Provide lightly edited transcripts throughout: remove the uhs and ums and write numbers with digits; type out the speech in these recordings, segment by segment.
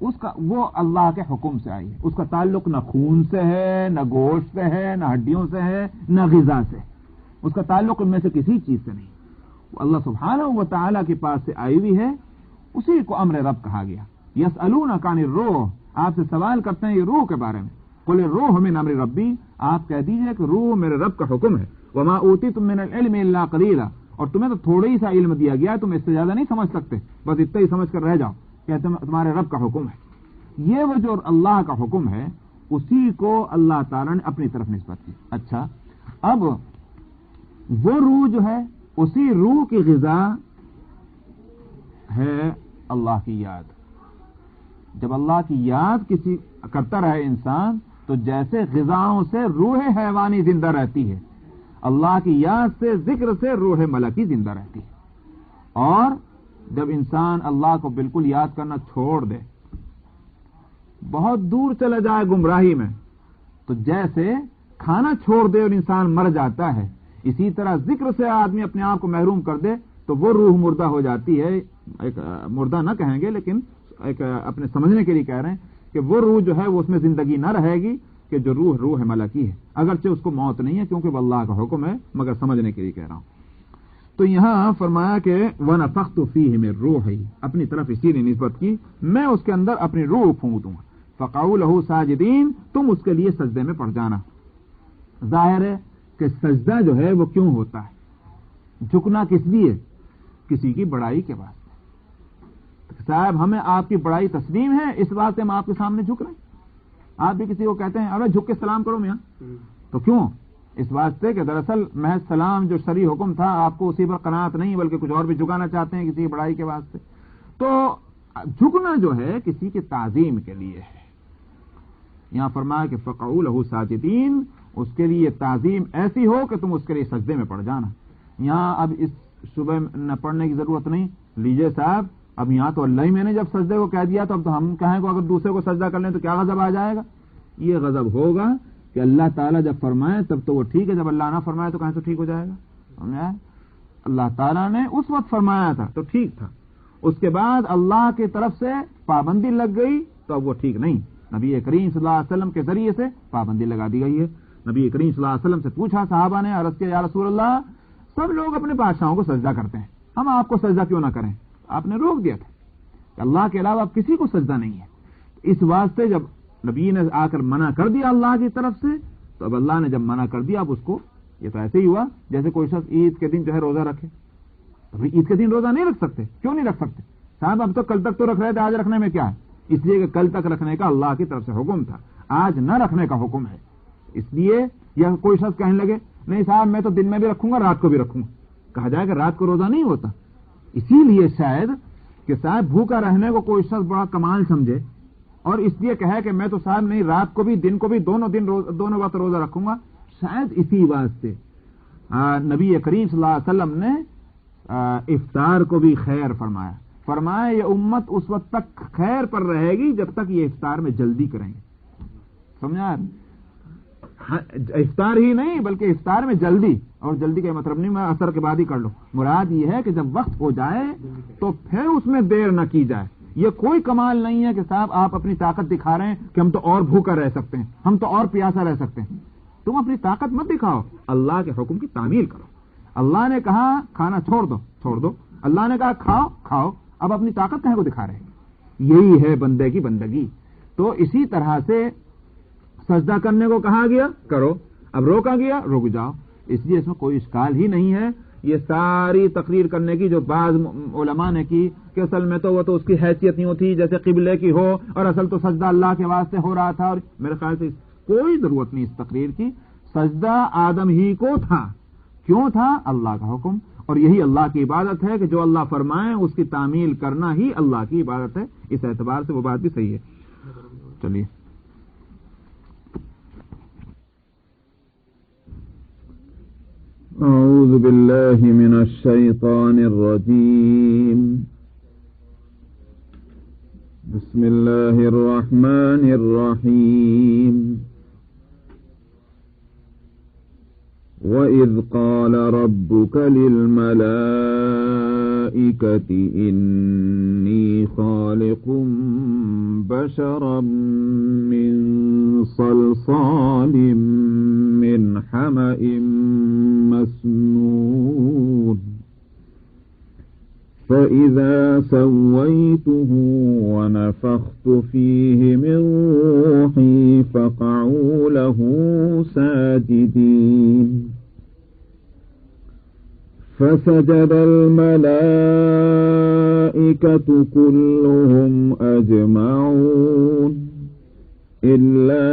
اس کا وہ اللہ کے حکم سے آئی ہے. اس کا تعلق نہ خون سے ہے، نہ گوشت سے ہے، نہ ہڈیوں سے ہے، نہ غذا سے. اس کا تعلق ان میں سے کسی چیز سے نہیں. وہ اللہ سبحانہ و تعالی کے پاس سے آئی ہوئی ہے، اسی کو امر رب کہا گیا. یسألونک عن الروح، آپ سے سوال کرتے ہیں یہ روح کے بارے میں. قل الروح من امر ربی، آپ کہہ دیجئے کہ روح میرے رب کا حکم ہے. وما اوتیتم من العلم الا قلیلا، اور تمہیں تو تھوڑا ہی سا علم دیا گیا ہے، تم اس سے زیادہ نہیں سمجھ سکتے، بس اتنا ہی سمجھ کر رہ جاؤ کہ تمہارے رب کا حکم ہے. یہ وہ جو اللہ کا حکم ہے اسی کو اللہ تعالیٰ نے اپنی طرف نسبت کی. اچھا، اب وہ روح جو ہے، اسی روح کی غذا ہے اللہ کی یاد. جب اللہ کی یاد کسی کرتا رہے انسان، تو جیسے غذاؤں سے روح حیوانی زندہ رہتی ہے، اللہ کی یاد سے، ذکر سے روح ملکی زندہ رہتی ہے. اور جب انسان اللہ کو بالکل یاد کرنا چھوڑ دے، بہت دور چلا جائے گمراہی میں، تو جیسے کھانا چھوڑ دے اور انسان مر جاتا ہے، اسی طرح ذکر سے آدمی اپنے آپ کو محروم کر دے تو وہ روح مردہ ہو جاتی ہے. ایک مردہ نہ کہیں گے، لیکن ایک اپنے سمجھنے کے لیے کہہ رہے ہیں کہ وہ روح جو ہے وہ اس میں زندگی نہ رہے گی کہ جو روح ملکی ہے، اگرچہ اس کو موت نہیں ہے کیونکہ وہ اللہ کا حکم ہے، مگر سمجھنے کے لیے کہہ رہا ہوں. تو یہاں فرمایا کہ وَنَفَخْتُ فِيهِ مِن رُوحِي، اپنی طرف اسی نے نسبت کی، میں اس کے اندر اپنی روح پھونک دوں گا. فَقَعُوا لَهُ سَاجِدِينَ، تم اس کے لیے سجدے میں پڑ جانا. ظاہر ہے کہ سجدہ جو ہے وہ کیوں ہوتا ہے؟ جھکنا کس لیے؟ کسی کی بڑائی کے واسطے. صاحب ہمیں آپ کی بڑائی تسلیم ہے، اس واسطے ہم آپ کے سامنے جھک رہے ہیں. آپ بھی کسی کو کہتے ہیں ارے جھک کے سلام کرو میاں، تو کیوں؟ اس واسطے کہ دراصل محض سلام جو شرعی حکم تھا آپ کو اسی پر قناعت نہیں بلکہ کچھ اور بھی جھکانا چاہتے ہیں کسی کی بڑائی کے واسطے. تو جھکنا جو ہے کسی کی تعظیم کے لیے ہے. یہاں فرمایا کہ فقعوا لہ ساجدین، اس کے لیے تعظیم ایسی ہو کہ تم اس کے لیے سجدے میں پڑ جانا. یہاں اب اس صبح نہ پڑھنے کی ضرورت نہیں. لیجئے صاحب، اب یہاں تو اللہ ہی میں نے جب سجدے کو کہہ دیا تو اب تو ہم کہیں کو اگر دوسرے کو سجدہ کر لیں تو کیا غضب آ جائے گا؟ یہ غضب ہوگا کہ اللہ تعالیٰ جب فرمائے تب تو وہ ٹھیک ہے، جب اللہ نہ فرمائے تو کہیں تو ٹھیک ہو جائے گا. سمجھا؟ اللہ تعالیٰ نے اس وقت فرمایا تھا تو ٹھیک تھا، اس کے بعد اللہ کی طرف سے پابندی لگ گئی تو اب وہ ٹھیک نہیں. نبی کریم صلی اللہ علیہ وسلم کے ذریعے سے پابندی لگا دی گئی ہے. نبی کریم صلی اللہ علیہ وسلم سے پوچھا صحابہ نے، عرض کیا یا رسول اللہ، سب لوگ اپنے بادشاہوں کو سجدہ کرتے ہیں، ہم آپ کو سجدہ کیوں نہ کریں؟ آپ نے روک دیا تھا کہ اللہ کے علاوہ اب کسی کو سجدہ نہیں ہے. اس واسطے جب نبی نے آ کر منع کر دیا اللہ کی طرف سے، تو اب اللہ نے جب منع کر دیا اب اس کو، یہ تو ایسے ہی ہوا جیسے کوئی شخص عید کے دن جو ہے روزہ رکھے. عید کے دن روزہ نہیں رکھ سکتے، کیوں نہیں رکھ سکتے؟ صاحب اب تو کل تک تو رکھ رہے تھے، آج رکھنے میں کیا ہے؟ اس لیے کہ کل تک رکھنے کا اللہ کی طرف سے حکم تھا، آج نہ رکھنے کا حکم ہے. اس لیے یا کوئی شخص کہنے لگے نہیں صاحب میں تو دن میں بھی رکھوں گا رات کو بھی رکھوں گا، کہا جائے کہ رات کو روزہ نہیں ہوتا. اسی لیے شاید کہ صاحب بھوکا رہنے کو کوئی شخص بڑا کمال سمجھے اور اس لیے کہے کہ میں تو صاحب نہیں رات کو بھی دن کو بھی دونوں وقت روزہ رکھوں گا. شاید اسی واسطے نبی کریم صلی اللہ علیہ وسلم نے افطار کو بھی خیر فرمایا یہ امت اس وقت تک خیر پر رہے گی جب تک یہ افطار میں جلدی کریں گے. سمجھا؟ افطار ہی نہیں بلکہ افطار میں جلدی، اور جلدی کا مطلب نہیں میں اثر کے بعد ہی کر لوں، مراد یہ ہے کہ جب وقت ہو جائے تو پھر اس میں دیر نہ کی جائے. یہ کوئی کمال نہیں ہے کہ صاحب آپ اپنی طاقت دکھا رہے ہیں کہ ہم تو اور بھوکا رہ سکتے ہیں، ہم تو اور پیاسا رہ سکتے ہیں. تم اپنی طاقت مت دکھاؤ، اللہ کے حکم کی تعمیل کرو. اللہ نے کہا کھانا چھوڑ دو، اللہ نے کہا کھاؤ، اب اپنی طاقت کہیں کو دکھا رہے ہیں. یہی ہے بندے کی بندگی. تو اسی طرح سے سجدہ کرنے کو کہا گیا کرو، اب روکا گیا رک جاؤ. اس لیے اس میں کوئی اشکال ہی نہیں ہے. یہ ساری تقریر کرنے کی جو بعض علماء نے کی کہ اصل میں تو وہ تو اس کی حیثیت نہیں ہوتی جیسے قبلے کی ہو، اور اصل تو سجدہ اللہ کے واسطے ہو رہا تھا، اور میرے خیال سے کوئی ضرورت نہیں اس تقریر کی. سجدہ آدم ہی کو تھا. کیوں تھا؟ اللہ کا حکم، اور یہی اللہ کی عبادت ہے کہ جو اللہ فرمائے اس کی تعمیل کرنا ہی اللہ کی عبادت ہے. اس اعتبار سے وہ بات بھی صحیح ہے. چلیے اعوذ باللہ من الشیطان الرجیم بسم اللہ الرحمن الرحیم وإذ قال ربك للملائكة إني خالق بشرا من صلصال من حمأ مسنون فإذا سويته ونفخت فيه من روحي فقعوا له ساجدين فسجد الملائكة كلهم أجمعون إلا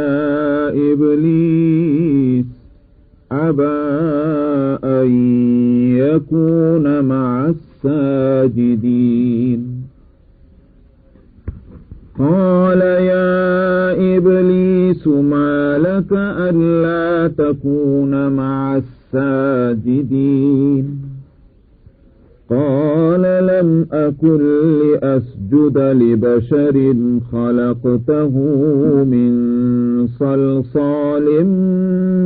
إبليس أبى أن يكون مع الساجدين قال يا إبليس ما لك ألا تكون مع الساجدين قال لم أكن لأسجد لبشر خلقته من صلصال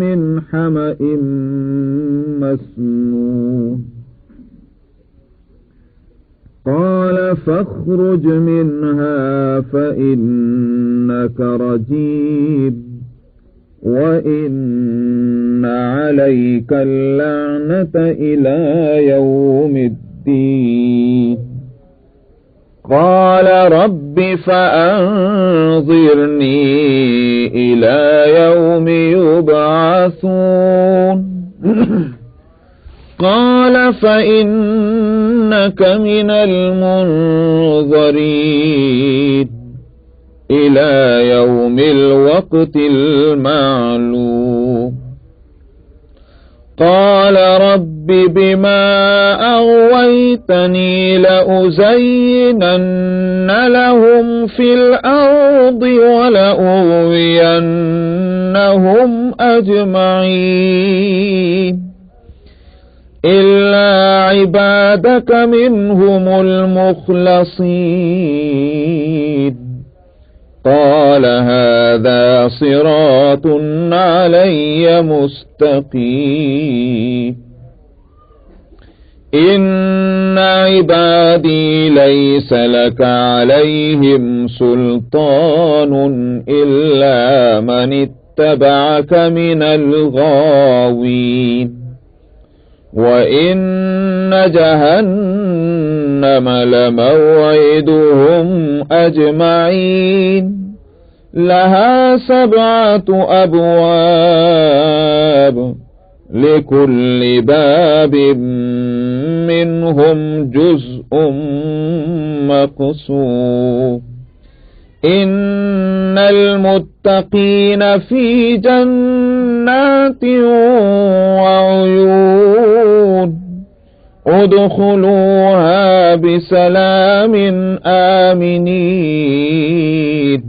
من حمأ مسنون قال فاخرج منها فإنك رجيم وإن عليك اللعنة إلى يوم الدين قال رب فأنظرني إلى يوم يبعثون قال فإنك من المنظرين إلى يوم الوقت المعلوم قال رب بما أغويتني لأزينن لهم في الأرض ولأغوينهم أجمعين إلا عبادك منهم المخلصين قال هذا صراط علي مستقيم إن عبادي ليس لك عليهم سلطان إلا من اتبعك من الغاوين وإن جهنم لموعدهم أجمعين لها 7 أبواب لكل باب منهم جزء مقسوم إن المتقين في جنات وعيون ادخلوها بسلام آمنين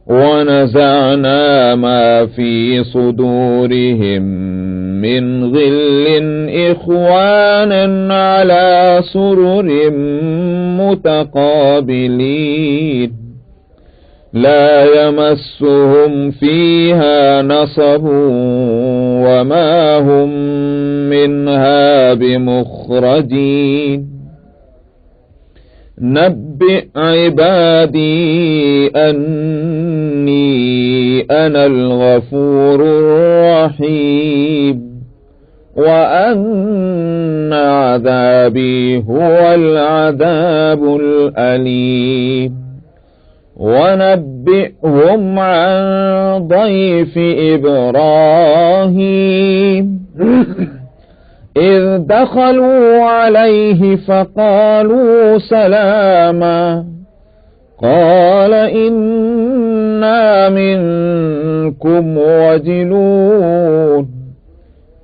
ونزعنا ما في صدورهم من غل إخوانا على سرر متقابلين لا يمسهم فيها نصب وما هم منها بمخرجين نبئ عبادي أني أنا الغفور الرحيم وأن عذابي هو العذاب الأليم ونبئهم عن ضيف إبراهيم إذ دخلوا عليه فقالوا سلاما قال إنا منكم وجلون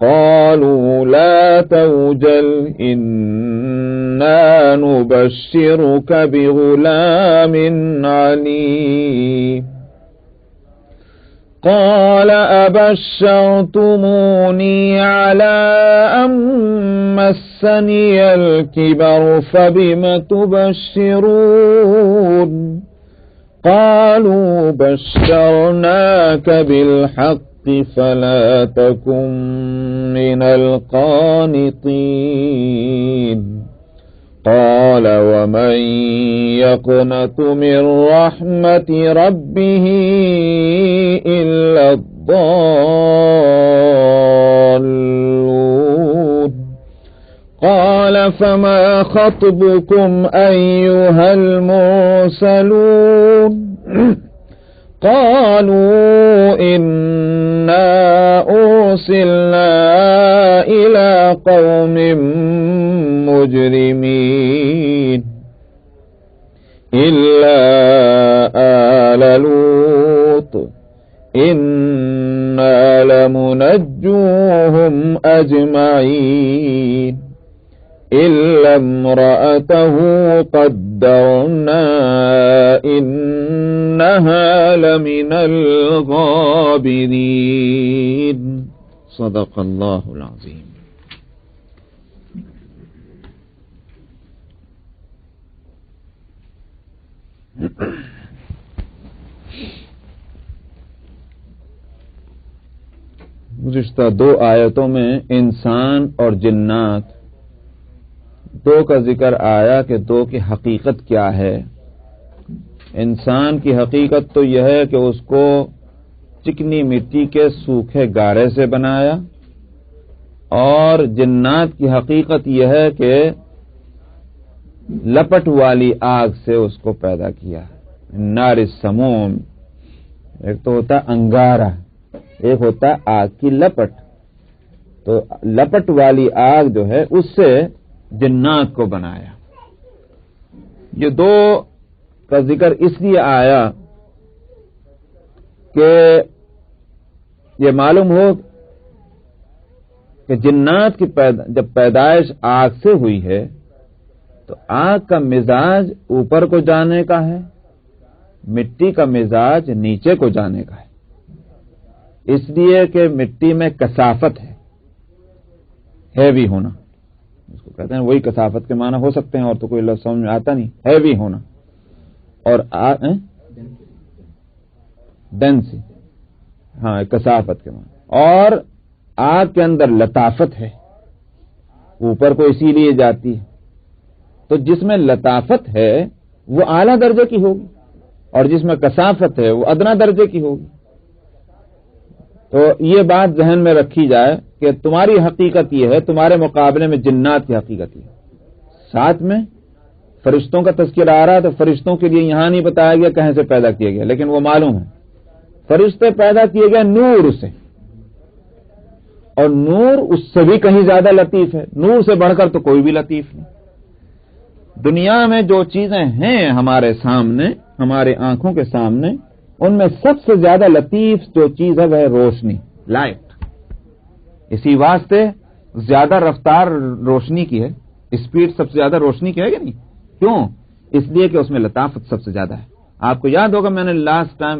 قالوا لا توجل إنا نبشرك بغلام عليم قال أبشرتموني على أن مسني الكبر فبم تبشرون قالوا بشرناك بالحق فلا تكن من القانطين قال ومن يقنط من رحمة ربه إلا الضالون قال فما خطبكم أيها المرسلون قالوا إنا أرسلنا إلى قوم مجرمين إلا آل لوط إنا لمنجوهم أجمعين إلا امرأته قدرنا إنها لمن الغابرين صدق الله العظيم. گزشتہ 2 آیتوں میں انسان اور جنات 2 کا ذکر آیا کہ 2 کی حقیقت کیا ہے. انسان کی حقیقت تو یہ ہے کہ اس کو چکنی مٹی کے سوکھے گارے سے بنایا، اور جنات کی حقیقت یہ ہے کہ لپٹ والی آگ سے اس کو پیدا کیا. نار السموم، ایک تو ہوتا انگارہ، ایک ہوتا آگ کی لپٹ. تو لپٹ والی آگ جو ہے اس سے جنات کو بنایا. یہ 2 کا ذکر اس لیے آیا کہ یہ معلوم ہو کہ جنات کی جب پیدائش آگ سے ہوئی ہے تو آگ کا مزاج اوپر کو جانے کا ہے، مٹی کا مزاج نیچے کو جانے کا ہے. اس لیے کہ مٹی میں کثافت ہے، ہیوی ہونا اس کو کہتے ہیں. وہی کثافت کے معنی ہو سکتے ہیں، اور تو کوئی لفظ سمجھ میں آتا نہیں. ہیوی ہونا اور ڈینسی، ہاں کثافت کے معنی. اور آگ کے اندر لطافت ہے، اوپر کو اسی لیے جاتی ہے. تو جس میں لطافت ہے وہ اعلیٰ درجے کی ہوگی، اور جس میں کثافت ہے وہ ادنا درجے کی ہوگی. تو یہ بات ذہن میں رکھی جائے کہ تمہاری حقیقت یہ ہے، تمہارے مقابلے میں جنات کی حقیقت یہ ہے. ساتھ میں فرشتوں کا تذکرہ آ رہا ہے، تو فرشتوں کے لیے یہاں نہیں بتایا گیا کہیں سے پیدا کیا گیا، لیکن وہ معلوم ہے فرشتے پیدا کیے گئے نور سے، اور نور اس سے بھی کہیں زیادہ لطیف ہے. نور سے بڑھ کر تو کوئی بھی لطیف نہیں. دنیا میں جو چیزیں ہیں ہمارے سامنے، ہمارے آنکھوں کے سامنے، ان میں سب سے زیادہ لطیف جو چیز ہے وہ ہے روشنی، لائٹ. اسی واسطے زیادہ رفتار روشنی کی ہے، اسپیڈ سب سے زیادہ روشنی کی ہے کہ نہیں؟ کیوں؟ اس لیے کہ اس میں لطافت سب سے زیادہ ہے. آپ کو یاد ہوگا میں نے لاسٹ ٹائم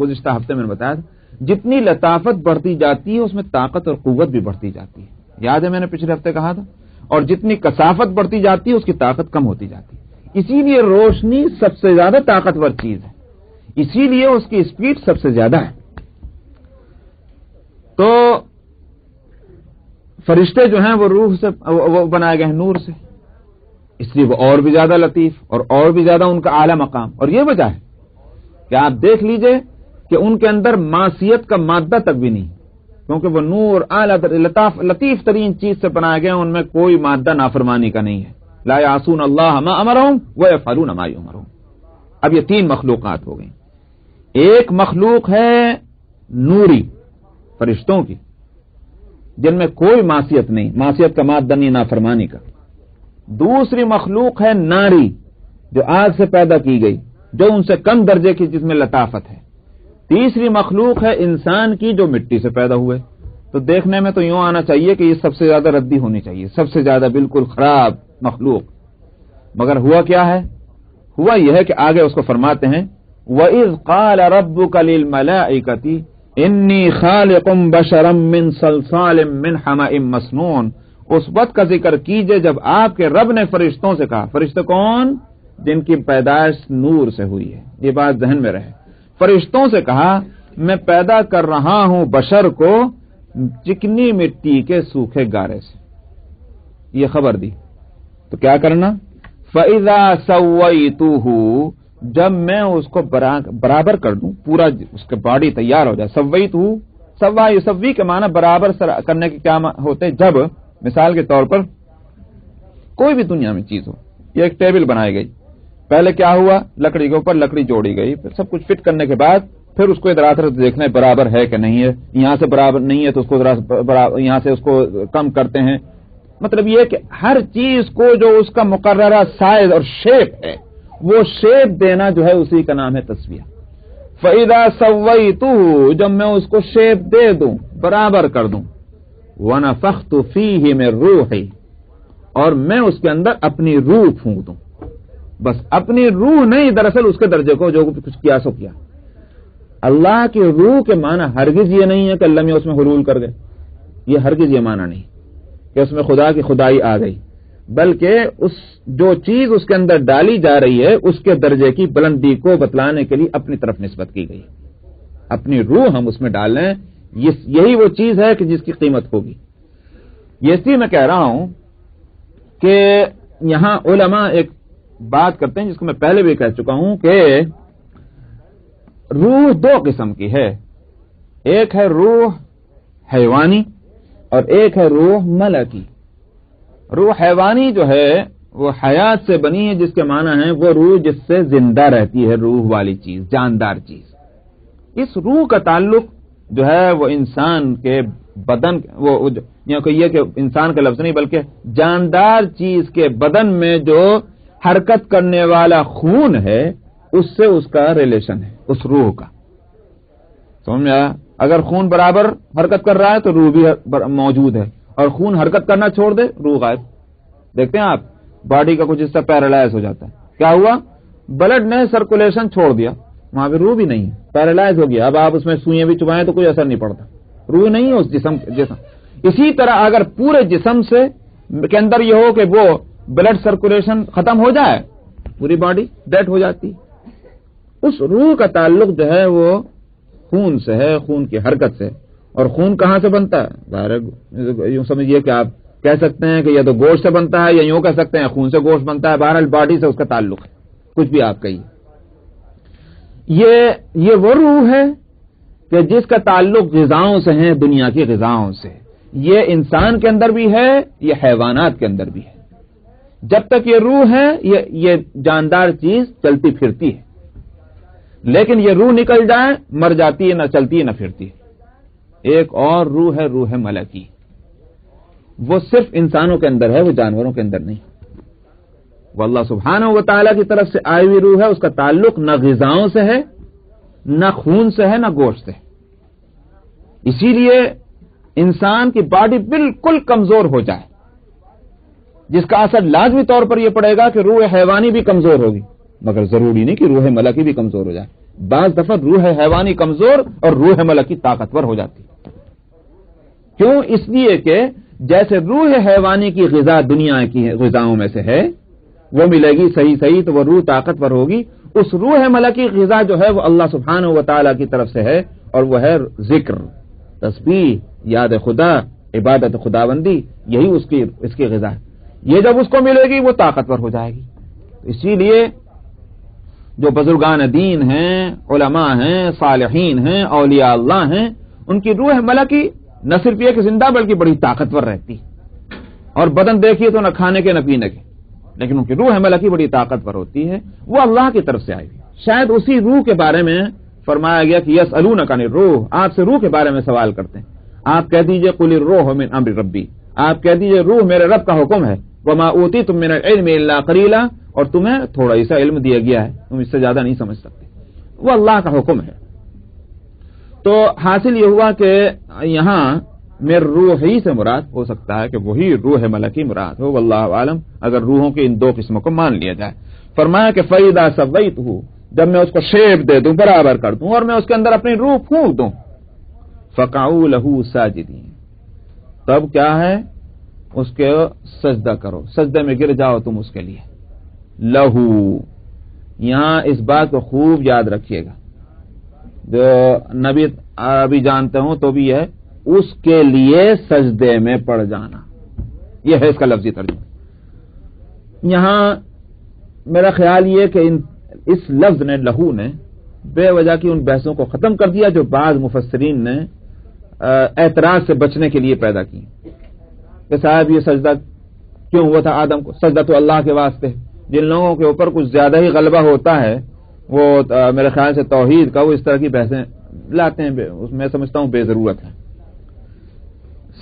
گزشتہ ہفتے میں بتایا تھا، جتنی لطافت بڑھتی جاتی ہے اس میں طاقت اور قوت بھی بڑھتی جاتی ہے. یاد ہے میں نے پچھلے ہفتے کہا تھا. اور جتنی کثافت بڑھتی جاتی ہے اس کی طاقت کم ہوتی جاتی ہے. اسی لیے روشنی سب سے زیادہ طاقتور چیز ہے، اسی لیے اس کی اسپیڈ سب سے زیادہ ہے. تو فرشتے جو ہیں وہ روح سے وہ بنائے گئے ہیں نور سے، اس لیے وہ اور بھی زیادہ لطیف اور بھی زیادہ ان کا اعلی مقام. اور یہ وجہ ہے کہ آپ دیکھ لیجئے کہ ان کے اندر معصیت کا مادہ تک بھی نہیں، کیونکہ وہ نور اعلی لطیف ترین چیز سے بنائے گئے ہیں. ان میں کوئی مادہ نافرمانی کا نہیں ہے. لا یعصون اللہ ما امرهم ویفعلون ما یؤمرون. اب یہ 3 مخلوقات ہو گئی. ایک مخلوق ہے نوری، فرشتوں کی، جن میں کوئی معصیت نہیں، معصیت کا مادہ نہیں، نافرمانی کا. دوسری مخلوق ہے ناری، جو آگ سے پیدا کی گئی، جو ان سے کم درجے کی، جس میں لطافت ہے. تیسری مخلوق ہے انسان کی، جو مٹی سے پیدا ہوئے. تو دیکھنے میں تو یوں آنا چاہیے کہ یہ سب سے زیادہ ردی ہونی چاہیے، سب سے زیادہ بالکل خراب مخلوق. مگر ہوا کیا ہے؟ ہوا یہ ہے کہ آگے اس کو فرماتے ہیں وَإِذْ قَالَ رَبُّكَ لِلْمَلَائِكَةِ إِنِّي خَالِقٌ بَشَرًا مِّن صَلْصَالٍ مِّنْ حَمَإٍ مَّسْنُونٍ. اس وقت کا ذکر کیجئے جب آپ کے رب نے فرشتوں سے کہا. فرشتے کون؟ جن کی پیدائش نور سے ہوئی ہے. یہ بات ذہن میں رہے. فرشتوں سے کہا میں پیدا کر رہا ہوں بشر کو چکنی مٹی کے سوکھے گارے سے. یہ خبر دی تو کیا کرنا؟ فَإِذَا سَوَّيْتُهُ، جب میں اس کو برابر کر دوں، پورا اس کا باڈی تیار ہو جائے. سویتہ، سوا یسوی کے معنی برابر کرنے کے کیا ہوتے؟ جب مثال کے طور پر کوئی بھی دنیا میں چیز ہو، یہ ایک ٹیبل بنائی گئی، پہلے کیا ہوا؟ لکڑی کے اوپر لکڑی جوڑی گئی، پھر سب کچھ فٹ کرنے کے بعد پھر اس کو ادھر ادھر دیکھنا ہے برابر ہے کہ نہیں ہے. یہاں سے برابر نہیں ہے تو اس کو یہاں سے اس کو کم کرتے ہیں. مطلب یہ کہ ہر چیز کو جو اس کا مقررہ سائز اور شیپ ہے وہ شیپ دینا جو ہے اسی کا نام ہے تسویہ. فَإِذَا سَوَّيْتُهُ، جب میں اس کو شیپ دے دوں، برابر کر دوں. وَنَفَخْتُ فِيهِ مِن رُوحِي، اور میں اس کے اندر اپنی روح پھونک دوں. بس اپنی روح نہیں، دراصل اس کے درجے کو جو کچھ کیا سو کیا. اللہ کی روح کے معنی ہرگز یہ نہیں ہے کہ اللہ میں اس میں حلول کر گئے، یہ ہرگز یہ معنی نہیں کہ اس میں خدا کی خدائی آ گئی، بلکہ اس جو چیز اس کے اندر ڈالی جا رہی ہے اس کے درجے کی بلندی کو بتلانے کے لیے اپنی طرف نسبت کی گئی. اپنی روح ہم اس میں ڈال لیں، یہی وہ چیز ہے کہ جس کی قیمت ہوگی. یہ اس لیے میں کہہ رہا ہوں کہ یہاں علماء ایک بات کرتے ہیں جس کو میں پہلے بھی کہہ چکا ہوں کہ روح دو قسم کی ہے. ایک ہے روح حیوانی اور ایک ہے روح ملکی. روح حیوانی جو ہے وہ حیات سے بنی ہے، جس کے معنی ہے وہ روح جس سے زندہ رہتی ہے، روح والی چیز، جاندار چیز. اس روح کا تعلق جو ہے وہ انسان کے بدن، وہ یہ کہ انسان کا لفظ نہیں بلکہ جاندار چیز کے بدن میں جو حرکت کرنے والا خون ہے اس سے اس کا ریلیشن ہے، اس روح کا. سمجھ میں آیا؟ اگر خون برابر حرکت کر رہا ہے تو روح بھی موجود ہے، اور خون حرکت کرنا چھوڑ دے روح غائب. دیکھتے ہیں آپ باڈی کا کچھ حصہ پیرالائز ہو جاتا ہے، کیا ہوا؟ بلڈ نے سرکولیشن چھوڑ دیا، وہاں پہ روح بھی نہیں ہے، پیرالائز ہو گیا. اب آپ اس میں سوئیں بھی چبائیں تو کوئی اثر نہیں پڑتا، روح نہیں ہے اس جسم. اسی طرح اگر پورے جسم سے کے اندر یہ ہو کہ وہ بلڈ سرکولیشن ختم ہو جائے، پوری باڈی ڈیڈ ہو جاتی. اس روح کا تعلق جو ہے وہ خون سے ہے، خون کی حرکت سے. اور خون کہاں سے بنتا ہے؟ یوں سمجھیے کہ آپ کہہ سکتے ہیں کہ یہ تو گوشت سے بنتا ہے، یا یوں کہہ سکتے ہیں خون سے گوشت بنتا ہے. بہرحال باڈی سے اس کا تعلق ہے، کچھ بھی آپ کہیے. یہ وہ روح ہے کہ جس کا تعلق غذاؤں سے ہے، دنیا کی غذاؤں سے. یہ انسان کے اندر بھی ہے، یہ حیوانات کے اندر بھی ہے. جب تک یہ روح ہے یہ جاندار چیز چلتی پھرتی ہے، لیکن یہ روح نکل جائے مر جاتی ہے، نہ چلتی ہے نہ پھرتی ہے. ایک اور روح ہے، روح ملکی. وہ صرف انسانوں کے اندر ہے، وہ جانوروں کے اندر نہیں. وہ اللہ سبحانہ و تعالیٰ کی طرف سے آئی ہوئی روح ہے. اس کا تعلق نہ غذاؤں سے ہے، نہ خون سے ہے، نہ گوشت سے. اسی لیے انسان کی باڈی بالکل کمزور ہو جائے، جس کا اثر لازمی طور پر یہ پڑے گا کہ روح حیوانی بھی کمزور ہوگی، مگر ضروری نہیں کہ روح ملکی بھی کمزور ہو جائے. بعض دفعہ روح حیوانی کمزور اور روح ملکی طاقتور ہو جاتی. کیوں؟ اس لیے کہ جیسے روح حیوانی کی غذا دنیا کی غذاؤں میں سے ہے، وہ ملے گی صحیح تو وہ روح طاقتور ہوگی. اس روح ملکی غذا جو ہے وہ اللہ سبحانہ و تعالیٰ کی طرف سے ہے، اور وہ ہے ذکر، تسبیح، یاد خدا، عبادت خداوندی. یہی اس کی غذا ہے. یہ جب اس کو ملے گی وہ طاقتور ہو جائے گی. اسی لیے جو بزرگان دین ہیں، علماء ہیں، صالحین ہیں، اولیاء اللہ ہیں، ان کی روح ملکی نہ صرف یہ کہ زندہ بلکہ بڑی طاقتور رہتی. اور بدن دیکھیے تو نہ کھانے کے نہ پینے کے، لیکن ان کی روح ملکی بڑی طاقتور ہوتی ہے. وہ اللہ کی طرف سے آئی. شاید اسی روح کے بارے میں فرمایا گیا کہ یسألونک عن الروح، آپ سے روح کے بارے میں سوال کرتے ہیں. آپ کہہ دیجئے قل الروح من امر ربی، آپ کہہ دیجئے روح میرے رب کا حکم ہے. وما اوتیتم من العلم الا قلیلا، اور تمہیں تھوڑا سا علم دیا گیا ہے، تم اس سے زیادہ نہیں سمجھ سکتے. وہ اللہ کا حکم ہے. تو حاصل یہ ہوا کہ یہاں میرے روح ہی سے مراد ہو سکتا ہے کہ وہی روح ملکی مراد ہو، واللہ عالم، اگر روحوں کی ان دو قسموں کو مان لیا جائے. فرمایا کہ فَإِذَا سَوَّيْتُهُ، جب میں اس کو شیپ دے دوں، برابر کر دوں، اور میں اس کے اندر اپنی روح پھونک دوں، فَقَعُوا لَهُ سَاجِدِينَ، تب کیا ہے؟ اس کے سجدہ کرو، سجدے میں گر جاؤ تم اس کے لیے. لہو، یہاں اس بات کو خوب یاد رکھیے گا جو نبی عربی جانتے ہوں تو بھی ہے اس کے لیے سجدے میں پڑ جانا، یہ ہے اس کا لفظی ترجمہ۔ یہاں میرا خیال یہ کہ اس لفظ نے، لہو نے، بے وجہ کی ان بحثوں کو ختم کر دیا جو بعض مفسرین نے اعتراض سے بچنے کے لیے پیدا کی کہ صاحب یہ سجدہ کیوں ہوا تھا آدم کو؟ سجدہ تو اللہ کے واسطے۔ جن لوگوں کے اوپر کچھ زیادہ ہی غلبہ ہوتا ہے وہ میرے خیال سے توحید کا، وہ اس طرح کی بحثیں لاتے ہیں، میں سمجھتا ہوں بے ضرورت ہے۔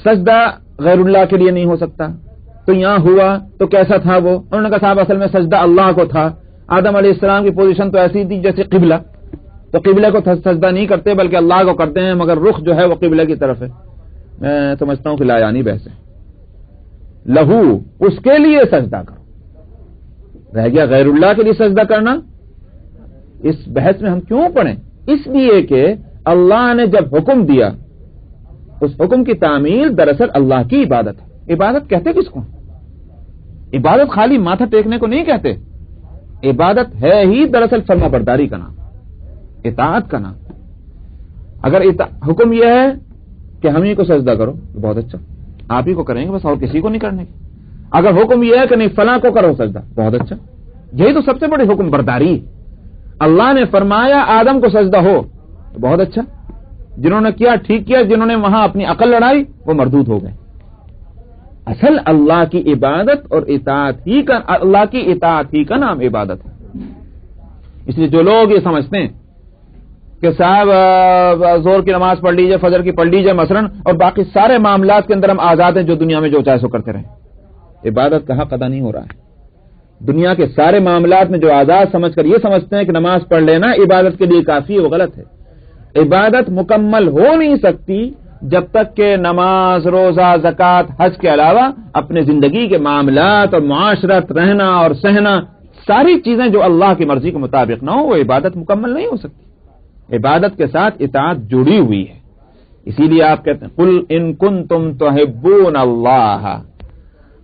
سجدہ غیر اللہ کے لیے نہیں ہو سکتا، تو یہاں ہوا تو کیسا تھا وہ؟ انہوں نے کہا صاحب اصل میں سجدہ اللہ کو تھا، آدم علیہ السلام کی پوزیشن تو ایسی تھی جیسے قبلہ، تو قبلہ کو سجدہ نہیں کرتے بلکہ اللہ کو کرتے ہیں، مگر رخ جو ہے وہ قبلہ کی طرف ہے۔ میں سمجھتا ہوں کہ لا یعنی بحث ہے۔ لہو اس کے لیے سجدہ کرو، رہ گیا غیر اللہ کے لیے سجدہ کرنا۔ اس بحث میں ہم کیوں پڑھیں؟ اس لیے کہ اللہ نے جب حکم دیا، اس حکم کی تعمیل دراصل اللہ کی عبادت ہے۔ عبادت کہتے کس کو؟ عبادت خالی ماتھا ٹیکنے کو نہیں کہتے، عبادت ہے ہی دراصل فرما برداری کا نام، اطاعت کا نام۔ اگر حکم یہ ہے کہ ہم ہی کو سجدہ کرو تو بہت اچھا، آپ ہی کو کریں گے بس، اور کسی کو نہیں کرنے کی۔ اگر حکم یہ ہے کہ نہیں فلاں کو کرو سجدہ، بہت اچھا، یہی تو سب سے بڑی حکم برداری۔ اللہ نے فرمایا آدم کو سجدہ ہو تو بہت اچھا، جنہوں نے کیا ٹھیک کیا، جنہوں نے وہاں اپنی عقل لڑائی وہ مردود ہو گئے۔ اصل اللہ کی عبادت اور اطاعت ہی کا، اللہ کی اطاعت ہی کا نام عبادت ہے۔ اس لیے جو لوگ یہ سمجھتے ہیں کہ صاحب زور کی نماز پڑھ لیجئے، فجر کی پڑھ لیجئے مثلاً، اور باقی سارے معاملات کے اندر ہم آزاد ہیں، جو دنیا میں جو چاہے سو کرتے رہیں، عبادت کا حق ادا نہیں ہو رہا ہے۔ دنیا کے سارے معاملات میں جو آزاد سمجھ کر یہ سمجھتے ہیں کہ نماز پڑھ لینا عبادت کے لیے کافی ہے، وہ غلط ہے۔ عبادت مکمل ہو نہیں سکتی جب تک کہ نماز، روزہ، زکوٰۃ، حج کے علاوہ اپنے زندگی کے معاملات اور معاشرت، رہنا اور سہنا، ساری چیزیں جو اللہ کی مرضی کے مطابق نہ ہو، وہ عبادت مکمل نہیں ہو سکتی۔ عبادت کے ساتھ اطاعت جڑی ہوئی ہے، اسی لیے آپ کہتے ہیں قل ان کنتم تحبون اللہ،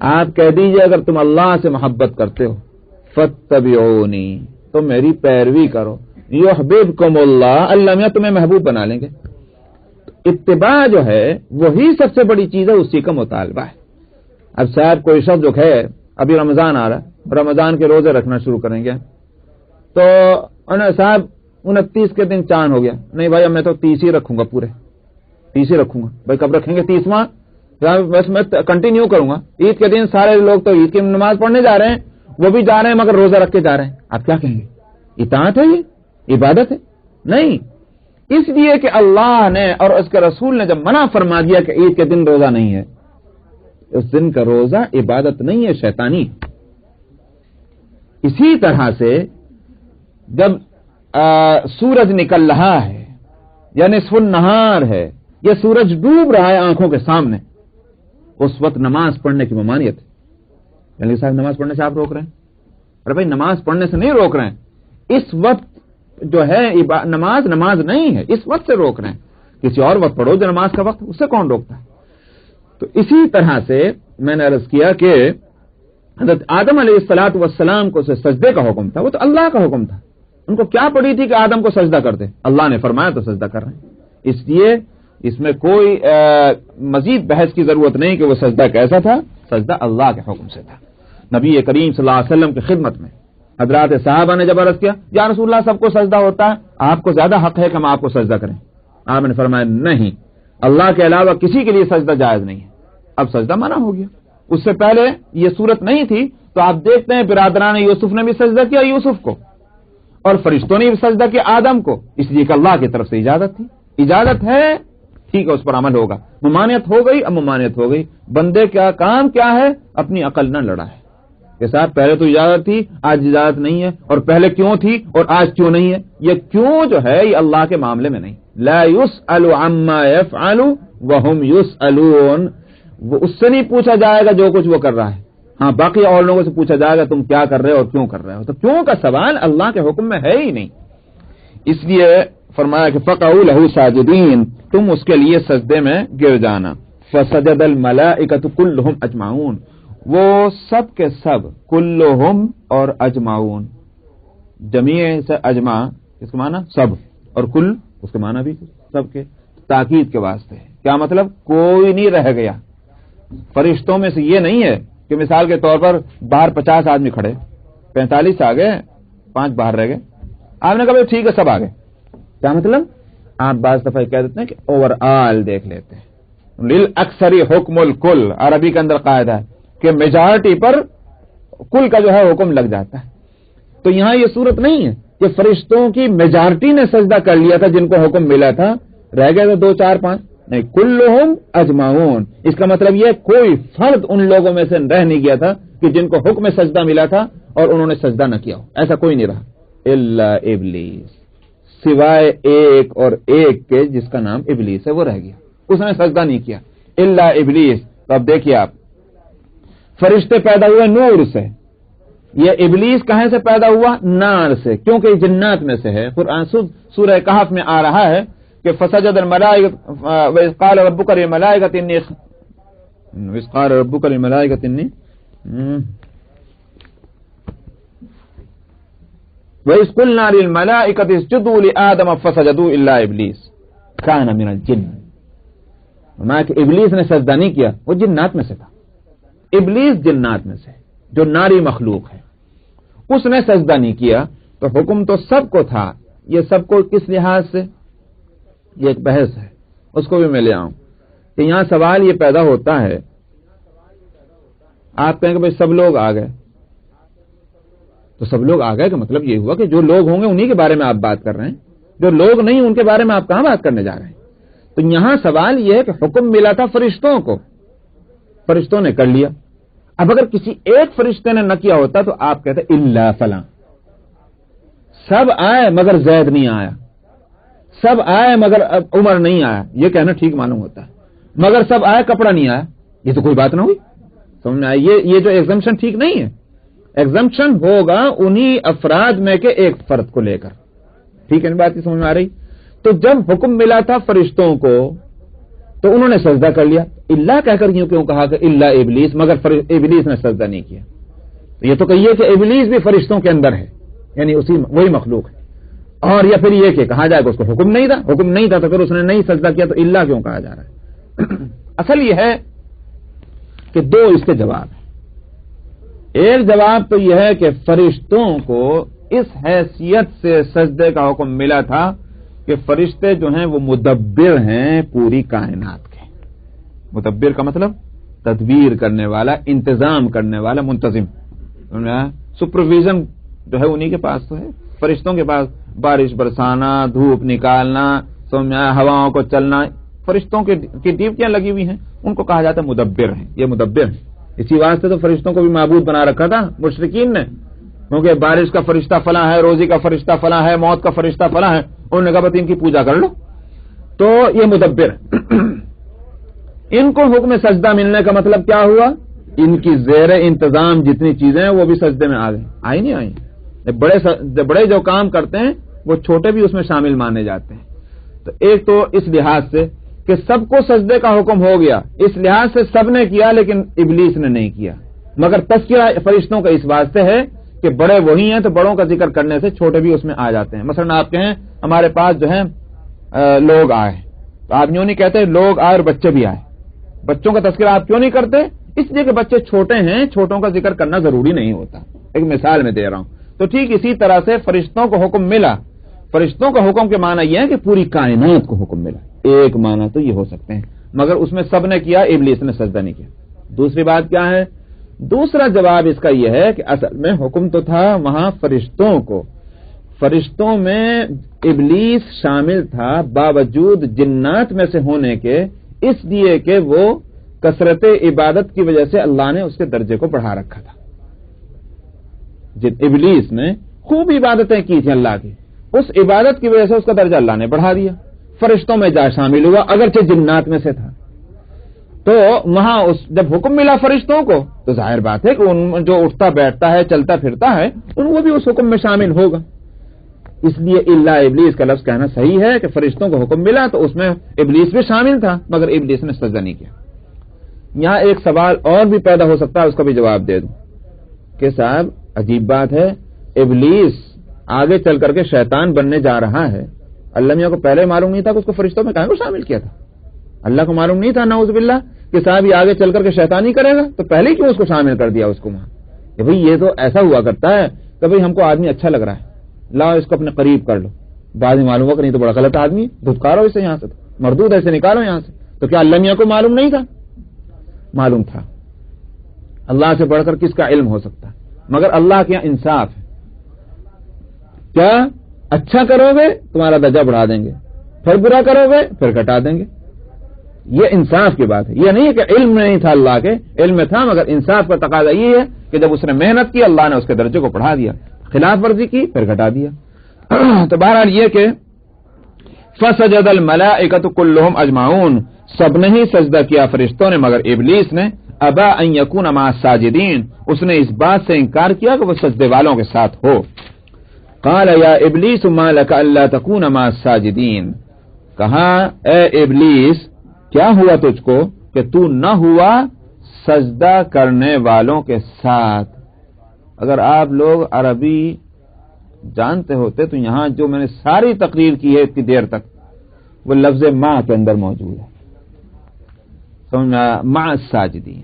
آپ کہہ دیجئے اگر تم اللہ سے محبت کرتے ہو، فاتبعونی، تم میری پیروی کرو، یحببکم اللہ، اللہ میاں تمہیں محبوب بنا لیں گے۔ اتباع جو ہے وہی سب سے بڑی چیز ہے، اسی کا مطالبہ ہے۔ اب صاحب کوئی شخص جو ہے، ابھی رمضان آ رہا ہے، رمضان کے روزے رکھنا شروع کریں گے، تو صاحب 29 کے دن چاند ہو گیا، نہیں بھائی اب میں تو 30 ہی رکھوں گا، پورے 30 ہی رکھوں گا۔ بھائی کب رکھیں گے 30واں؟ بس میں کنٹینیو کروں گا۔ عید کے دن سارے لوگ تو عید کی نماز پڑھنے جا رہے ہیں، وہ بھی جا رہے ہیں مگر روزہ رکھ کے جا رہے ہیں، آپ کیا کہیں گے؟ اطاعت ہے یہ؟ عبادت ہے؟ نہیں، اس لیے کہ اللہ نے اور اس کے رسول نے جب منع فرما دیا کہ عید کے دن روزہ نہیں ہے، اس دن کا روزہ عبادت نہیں ہے، شیطانی۔ اسی طرح سے جب سورج نکل رہا ہے یا نصف النہار ہے، یا سورج ڈوب رہا ہے آنکھوں کے سامنے، اس وقت نماز پڑھنے کی ممانعت ہے۔ یعنی صاحب نماز پڑھنے سے آپ روک رہے ہیں؟ ارے بھائی نماز پڑھنے سے نہیں روک رہے ہیں، اس وقت جو ہے نماز نہیں ہے، اس وقت سے روک رہے ہیں۔ کسی اور وقت پڑھو جو نماز کا وقت، اس سے کون روکتا ہے؟ تو اسی طرح سے میں نے عرض کیا کہ حضرت آدم علیہ السلام کو سجدے کا حکم تھا، وہ تو اللہ کا حکم تھا، ان کو کیا پڑی تھی کہ آدم کو سجدہ کر دے؟ اللہ نے فرمایا تو سجدہ کر رہے ہیں۔ اس لیے اس میں کوئی مزید بحث کی ضرورت نہیں کہ وہ سجدہ کیسا تھا، سجدہ اللہ کے حکم سے تھا۔ نبی کریم صلی اللہ علیہ وسلم کی خدمت میں حضرات صحابہ نے جب عرض کیا یا رسول اللہ سب کو سجدہ ہوتا ہے، آپ کو زیادہ حق ہے کہ ہم آپ کو سجدہ کریں؟ آپ نے فرمایا نہیں، اللہ کے علاوہ کسی کے لیے سجدہ جائز نہیں ہے۔ اب سجدہ منع ہو گیا، اس سے پہلے یہ صورت نہیں تھی، تو آپ دیکھتے ہیں برادران یوسف نے بھی سجدہ کیا یوسف کو، اور فرشتوں نے بھی سجدہ کیا آدم کو، اس لیے کہ اللہ کی طرف سے اجازت تھی۔ اجازت ہے ٹھیک ہے، اس پر عمل ہوگا۔ ممانعت ہو گئی، اب ممانعت ہو گئی، بندے کا کام کیا ہے؟ اپنی عقل نہ لڑائے کہ صاحب پہلے تو اجازت تھی آج اجازت نہیں ہے، اور پہلے کیوں تھی اور آج کیوں نہیں ہے۔ یہ کیوں جو ہے یہ اللہ کے معاملے میں نہیں۔ لا يسأل عما يفعل وهم يسألون، وہ اس سے نہیں پوچھا جائے گا جو کچھ وہ کر رہا ہے، ہاں باقی اور لوگوں سے پوچھا جائے گا تم کیا کر رہے ہو اور کیوں کر رہے ہو۔ تو کیوں کا سوال اللہ کے حکم میں ہے ہی نہیں، اس لیے فرمایا کہ فقعوا له ساجدین، تم اس کے لیے سجدے میں گر جانا۔ فسجد الملائکۃ کلهم اجمعون، وہ سب کے سب، کلہم اور اجمعون، جمیع سے اجمع اس کا معنی سب، اور کل اس کے معنی بھی سب کے تاکید کے واسطے ہے. کیا مطلب؟ کوئی نہیں رہ گیا. فرشتوں میں سے یہ نہیں ہے کہ مثال کے طور پر باہر 50 آدمی کھڑے، 45 آ گئے، 5 باہر رہ گئے. آپ نے کہا ٹھیک ہے سب آ گئے. کیا مطلب؟ آپ بعض دفعہ کہہ دیتے ہیں کہ اوور آل دیکھ لیتے ہیں. للاکثری حکم الکل، عربی کے اندر قاعدہ ہے کہ میجارٹی پر کل کا جو ہے حکم لگ جاتا ہے. تو یہاں یہ صورت نہیں ہے کہ فرشتوں کی میجارٹی نے سجدہ کر لیا تھا جن کو حکم ملا تھا، رہ گئے تھے 2 4 5 نہیں، کلہم اجمعون. اس کا مطلب یہ کوئی فرد ان لوگوں میں سے رہ نہیں گیا تھا کہ جن کو حکم سجدہ ملا تھا اور انہوں نے سجدہ نہ کیا ہو. ایسا کوئی نہیں رہا. الا ابلیس، سوائے ایک اور ایک کے جس کا نام ابلیس ہے، وہ رہ گیا، اس نے سجدہ نہیں کیا. الا ابلیس. تو اب دیکھیے آپ، فرشتے پیدا ہوئے نور سے، یہ ابلیس کہاں سے پیدا ہوا؟ نار سے، کیونکہ جنات میں سے ہے. قرآن سورہ کہف میں آ رہا ہے کہ فسجد الملائکۃ وَإِذْ قَالَ رَبُّكَ لِلْمَلَائِكَةِ إِنِّي وَإِذْ قُلْنَا لِلْمَلَائِكَةِ اسْجُدُوا لِآدَمَ فَسَجَدُوا إِلَّا إِبْلِيسَ كَانَ مِنَ الْجِنِّ. فرمایا کہ ابلیس نے سجدہ نہیں کیا، وہ جنات میں سے تھا. ابلیس جنات میں سے جو ناری مخلوق ہے، اس نے سجدہ نہیں کیا. تو حکم تو سب کو تھا. یہ سب کو کس لحاظ سے؟ یہ ایک بحث ہے، اس کو بھی میں لے آؤں کہ یہاں سوال یہ پیدا ہوتا ہے، آپ کہیں کہ بھائی سب لوگ آ گئے، تو سب لوگ آ گئے کا مطلب یہ ہوا کہ جو لوگ ہوں گے انہی کے بارے میں آپ بات کر رہے ہیں، جو لوگ نہیں ان کے بارے میں آپ کہاں بات کرنے جا رہے ہیں. تو یہاں سوال یہ ہے کہ حکم ملا تھا فرشتوں کو، فرشتوں نے کر لیا. اب اگر کسی ایک فرشتے نے نہ کیا ہوتا تو آپ کہتے الا فلاں. سب آئے مگر زید نہیں آیا، سب آئے مگر عمر نہیں آیا، یہ کہنا ٹھیک معلوم ہوتا ہے. مگر سب آئے کپڑا نہیں آیا، یہ تو کوئی بات نہ ہوئی. سمجھ میں آئی؟ یہ جو ایگزمپشن ٹھیک نہیں ہے. ایگزمپشن ہوگا انہی افراد میں کے ایک فرد کو لے کر. ٹھیک ہے، بات سمجھ میں آ رہی؟ تو جب حکم ملا تھا فرشتوں کو تو انہوں نے سجدہ کر لیا. اللہ کہہ کر کیوں کہا کہ الا ابلیس، مگر ابلیس نے سجدہ نہیں کیا. تو یہ تو کہیے کہ ابلیس بھی فرشتوں کے اندر ہے، یعنی وہی مخلوق ہے. اور یا پھر یہ کہ کہا جائے کہ اس کو حکم نہیں تھا، حکم نہیں تھا تو پھر اس نے نہیں سجدہ کیا، تو اللہ کیوں کہا جا رہا ہے؟ اصل یہ ہے کہ 2 اس کے جواب ہیں. ایک جواب تو یہ ہے کہ فرشتوں کو اس حیثیت سے سجدے کا حکم ملا تھا کہ فرشتے جو ہیں وہ مدبر ہیں پوری کائنات کے. مدبر کا مطلب تدبیر کرنے والا، انتظام کرنے والا، منتظم. سپرویژن جو ہے انہی کے پاس تو ہے. فرشتوں کے پاس بارش برسانا، دھوپ نکالنا، ہواؤں کو چلنا، فرشتوں کی ڈیوٹیاں لگی ہوئی ہیں. ان کو کہا جاتا ہے مدبر ہیں. یہ مدبر ہیں. اسی واسطے تو فرشتوں کو بھی معبود بنا رکھا تھا مشرکین نے، کیونکہ بارش کا فرشتہ فلاں ہے، روزی کا فرشتہ فلاں ہے، موت کا فرشتہ فلاں ہے. انہوں نے کہا بس ان کی پوجا کر لو. تو یہ مدبر. ان کو حکم سجدہ ملنے کا مطلب کیا ہوا؟ ان کی زیر انتظام جتنی چیزیں ہیں وہ بھی سجدے میں آ گئی. آئی نہیں آئی؟ بڑے جو کام کرتے ہیں وہ چھوٹے بھی اس میں شامل مانے جاتے ہیں. تو ایک تو اس لحاظ سے کہ سب کو سجدے کا حکم ہو گیا، اس لحاظ سے سب نے کیا لیکن ابلیس نے نہیں کیا. مگر تذکرہ فرشتوں کا اس واسطے ہے کہ بڑے وہی ہیں تو بڑوں کا ذکر کرنے سے چھوٹے بھی اس میں آ جاتے ہیں. مثلا آپ کہیں ہمارے پاس جو ہے لوگ آئے، تو آپ یوں نہیں کہتے لوگ آئے اور بچے بھی آئے. بچوں کا تذکرہ آپ کیوں نہیں کرتے؟ اس لیے کہ بچے چھوٹے ہیں، چھوٹوں کا ذکر کرنا ضروری نہیں ہوتا. ایک مثال میں دے رہا ہوں. تو ٹھیک اسی طرح سے فرشتوں کو حکم ملا. فرشتوں کا حکم کے معنی یہ ہے کہ پوری کائنات کو حکم ملا. ایک معنی تو یہ ہو سکتے ہیں، مگر اس میں سب نے کیا، ابلیس نے سجدہ نہیں کیا. دوسری بات کیا ہے؟ دوسرا جواب اس کا یہ ہے کہ اصل میں حکم تو تھا وہاں فرشتوں کو. فرشتوں میں ابلیس شامل تھا باوجود جنات میں سے ہونے کے، اس لیے کہ وہ کثرت عبادت کی وجہ سے اللہ نے اس کے درجے کو بڑھا رکھا تھا. ابلیس نے خوب عبادتیں کی تھیں اللہ کی، اس عبادت کی وجہ سے اس کا درجہ اللہ نے بڑھا دیا، فرشتوں میں جا شامل ہوا اگرچہ جنات میں سے تھا. تو وہاں جب حکم ملا فرشتوں کو تو ظاہر بات ہے کہ ان جو اٹھتا بیٹھتا ہے، چلتا پھرتا ہے، ان وہ بھی اس حکم میں شامل ہوگا. اس لیے الا ابلیس کا لفظ کہنا صحیح ہے کہ فرشتوں کو حکم ملا تو اس میں ابلیس بھی شامل تھا، مگر ابلیس نے سجدہ نہیں کیا. یہاں ایک سوال اور بھی پیدا ہو سکتا ہے، اس کا بھی جواب دے دوں کہ صاحب عجیب بات ہے، ابلیس آگے چل کر کے شیطان بننے جا رہا ہے، اللہ میاں کو پہلے معلوم نہیں تھا کہ اس کو فرشتوں میں کہاں کو شامل کیا تھا؟ اللہ کو معلوم نہیں تھا نعوذ باللہ کہ صاحب یہ آگے چل کر کے شیطانی کرے گا، تو پہلے ہی کیوں اس کو شامل کر دیا اس کو وہاں کہ بھئی یہ تو ایسا ہوا کرتا ہے کہ بھئی ہم کو آدمی اچھا لگ رہا ہے، لاؤ اس کو اپنے قریب کر لو، بعد میں معلوم ہوا کہ نہیں تو بڑا غلط آدمی، دھتکارو اسے یہاں سے، مردود ایسے نکالو یہاں سے. تو کیا اللہ میاں کو معلوم نہیں تھا؟ معلوم تھا. اللہ سے بڑھ کر کس کا علم ہو سکتا ہے؟ مگر اللہ کے یہاں انصاف ہے. کیا اچھا کرو گے تمہارا درجہ بڑھا دیں گے، پھر برا کرو گے پھر گھٹا دیں گے. یہ انصاف کی بات ہے. یہ نہیں ہے کہ علم نہیں تھا، اللہ کے علم میں تھا، مگر انصاف کا تقاضا یہ ہے کہ جب اس نے محنت کی اللہ نے اس کے درجے کو بڑھا دیا، خلاف ورزی کی پھر گھٹا دیا. تو بہرحال یہ کہ فسجد الملائکۃ کلہم اجمعون، سب نے ہی سجدہ کیا فرشتوں نے مگر ابلیس نے. ابا ان یکون مع الساجدین، اس نے اس بات سے انکار کیا کہ وہ سجدے والوں کے ساتھ ہو. قال یا ابلیس ما لک الا تکون مع الساجدین، کہا اے ابلیس کیا ہوا تجھ کو کہ تو نہ ہوا سجدہ کرنے والوں کے ساتھ. اگر آپ لوگ عربی جانتے ہوتے تو یہاں جو میں نے ساری تقریر کی ہے اتنی دیر تک وہ لفظ مع کے اندر موجود ہے. سمجھنا مع الساجدین،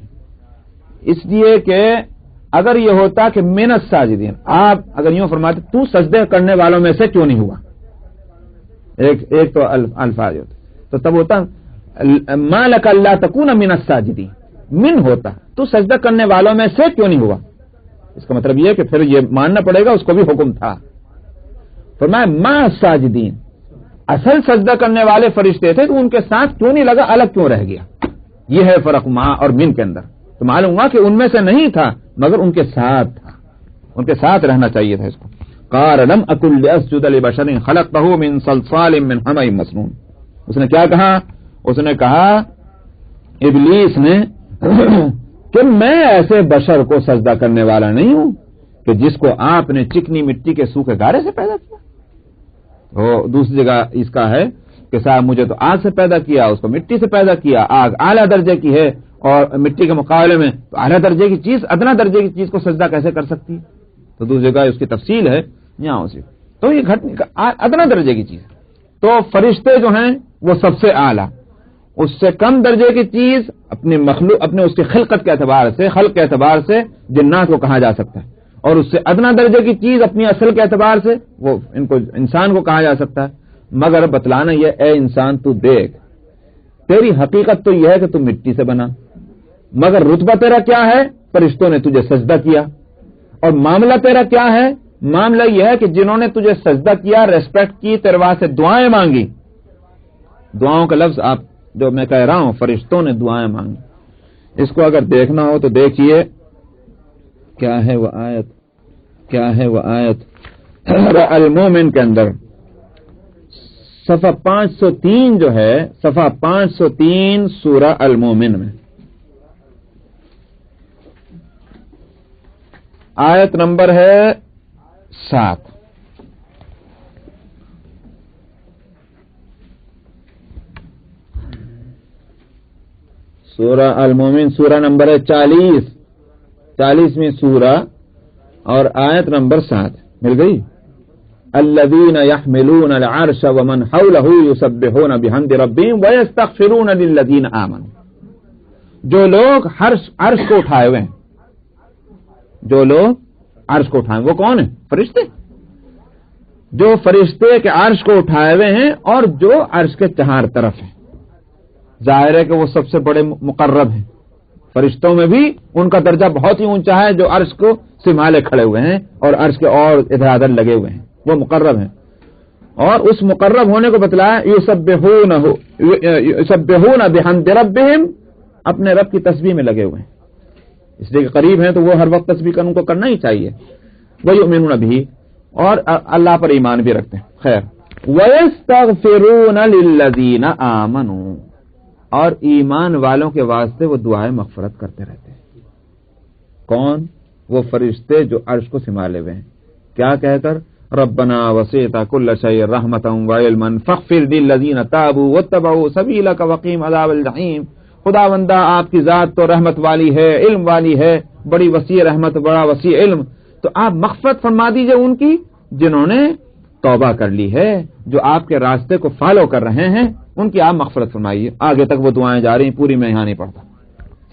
اس لیے کہ اگر یہ ہوتا کہ من الساجدین، آپ اگر یوں فرماتے تو سجدے کرنے والوں میں سے کیوں نہیں ہوا، ایک تو الفاظ ہوتے تو تب ہوتا ما لک الا تکون من الساجدین، من ہوتا تو سجدہ کرنے والوں میں سے کیوں نہیں ہوا. اس کا مطلب یہ کہ پھر یہ ماننا پڑے گا اس کو بھی حکم تھا. فرمایا مع الساجدین، اصل سجدہ کرنے والے فرشتے تھے تو ان کے ساتھ کیوں نہیں لگا، الگ کیوں رہ گیا. یہ ہے فرق مع اور من کے اندر. تو معلوم ہوا کہ ان میں سے نہیں تھا مگر ان کے ساتھ تھا، ان کے ساتھ رہنا چاہیے تھا اس کو. قال لم اکن لاسجد لبشر خلقته من صلصال من حمأ مسنون. اس نے کیا کہا؟ اس نے کہا ابلیس نے کہ میں ایسے بشر کو سجدہ کرنے والا نہیں ہوں کہ جس کو آپ نے چکنی مٹی کے سوکھے گارے سے پیدا کیا. وہ دوسری جگہ اس کا ہے کہ صاحب مجھے تو آگ سے پیدا کیا، اس کو مٹی سے پیدا کیا. آگ اعلیٰ درجے کی ہے اور مٹی کے مقابلے میں تو اعلیٰ درجے کی چیز ادنا درجے کی چیز کو سجدہ کیسے کر سکتی ہے؟ تو دوسری جگہ اس کی تفصیل ہے یہاں اسی. تو یہ ادنا درجے کی چیز. تو فرشتے جو ہیں وہ سب سے اعلیٰ، اس سے کم درجے کی چیز اپنی مخلوق اپنے اس کی خلقت کے اعتبار سے، خلق کے اعتبار سے جنات کو کہا جا سکتا ہے، اور اس سے ادنا درجے کی چیز اپنی اصل کے اعتبار سے وہ ان کو انسان کو کہا جا سکتا ہے. مگر بتلانا یہ اے انسان تو دیکھ، تیری حقیقت تو یہ ہے کہ تو مٹی سے بنا، مگر رتبہ تیرا کیا ہے؟ فرشتوں نے تجھے سجدہ کیا. اور معاملہ تیرا کیا ہے؟ معاملہ یہ ہے کہ جنہوں نے تجھے سجدہ کیا، ریسپیکٹ کی، تیرے واسطے دعائیں مانگی. دعاؤں کا لفظ آپ جو میں کہہ رہا ہوں، فرشتوں نے دعائیں مانگی. اس کو اگر دیکھنا ہو تو دیکھیے کیا ہے وہ آیت، کیا ہے وہ آیت المومن کے اندر صفحہ 503 جو ہے، صفحہ 503 سورہ المومن میں آیت نمبر ہے 7. سورہ المومن سورہ نمبر ہے 40ویں سورہ اور آیت نمبر 7 مل گئی. الذين يحملون العرش ومن حوله يسبحون بحمد ربهم ويستغفرون للذين آمنوا. جو لوگ عرش کو اٹھائے ہوئے ہیں، جو لوگ عرش کو اٹھائے وہ کون ہیں؟ فرشتے. جو فرشتے کے عرش کو اٹھائے ہوئے ہیں اور جو عرش کے چہار طرف ہیں. ظاہر ہے کہ وہ سب سے بڑے مقرب ہیں. فرشتوں میں بھی ان کا درجہ بہت ہی اونچا ہے جو عرش کو سنبھالے کھڑے ہوئے ہیں اور عرش کے اور ادھر ادھر لگے ہوئے ہیں، وہ مقرب ہیں. اور اس مقرب ہونے کو بتلایا یسبحون بحمد ربہم، اپنے رب کی تسبیح میں لگے ہوئے ہیں، اس لیے کہ قریب ہیں تو وہ ہر وقت تسبیح ان کو کرنا ہی چاہیے. وَيُؤْمِنُونَ بِهِ، اور اللہ پر ایمان بھی رکھتے ہیں. خیر، وَيَسْتَغْفِرُونَ لِلَّذِينَ آمَنُوا، اور ایمان والوں کے واسطے وہ دعائیں مغفرت کرتے رہتے ہیں. کون؟ وہ فرشتے جو عرش کو سنبھالے ہوئے ہیں. کیا کہہ کر؟ ربنا وسعت كل شيء رحمة وعلما فاغفر للذين تابوا واتبعوا سبيلك وقهم عذاب الجحيم. خداوندا آپ کی ذات تو رحمت والی ہے، علم والی ہے، بڑی وسیع رحمت، بڑا وسیع علم، تو آپ مغفرت فرما دیجئے ان کی جنہوں نے توبہ کر لی ہے، جو آپ کے راستے کو فالو کر رہے ہیں، ان کی آپ مغفرت فرمائیے. آگے تک وہ دعائیں جا رہی ہیں، پوری میں یہاں نہیں پڑھتا.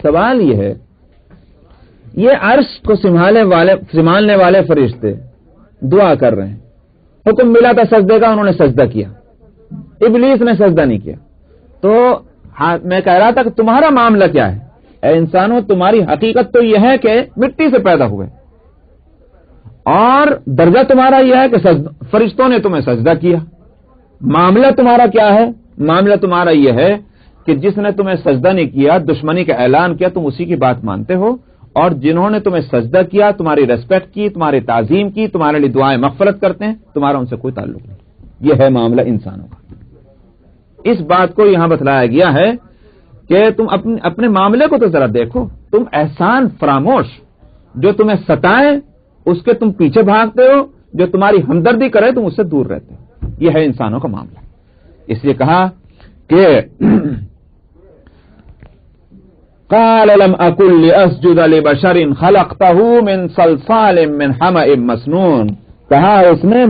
سوال یہ ہے، یہ عرش کو سنبھالنے والے فرشتے دعا کر رہے ہیں، حکم ملا تھا سجدے کا، انہوں نے سجدہ کیا، ابلیس نے سجدہ نہیں کیا. تو میں کہہ رہا تھا کہ تمہارا معاملہ کیا ہے؟ اے انسانوں، تمہاری حقیقت تو یہ ہے کہ مٹی سے پیدا ہوئے، اور درجہ تمہارا یہ ہے کہ فرشتوں نے تمہیں سجدہ کیا. معاملہ تمہارا کیا ہے؟ معاملہ تمہارا یہ ہے کہ جس نے تمہیں سجدہ نہیں کیا، دشمنی کا اعلان کیا، تم اسی کی بات مانتے ہو، اور جنہوں نے تمہیں سجدہ کیا، تمہاری ریسپیکٹ کی، تمہاری تعظیم کی، تمہارے لیے دعائیں مغفرت کرتے ہیں، تمہارا ان سے کوئی تعلق نہیں. یہ ہے معاملہ انسانوں کا. اس بات کو یہاں بتلایا گیا ہے کہ تم اپنے معاملے کو تو ذرا دیکھو. تم احسان فراموش، جو تمہیں ستائے اس کے تم پیچھے بھاگتے ہو، جو تمہاری ہمدردی کرے تم اس سے دور رہتے ہو. یہ ہے انسانوں کا معاملہ. اس لیے کہا کہ قال لم اکن لاسجد لبشر خلقته من صلصال من حمأ مسنون. کہا اس نے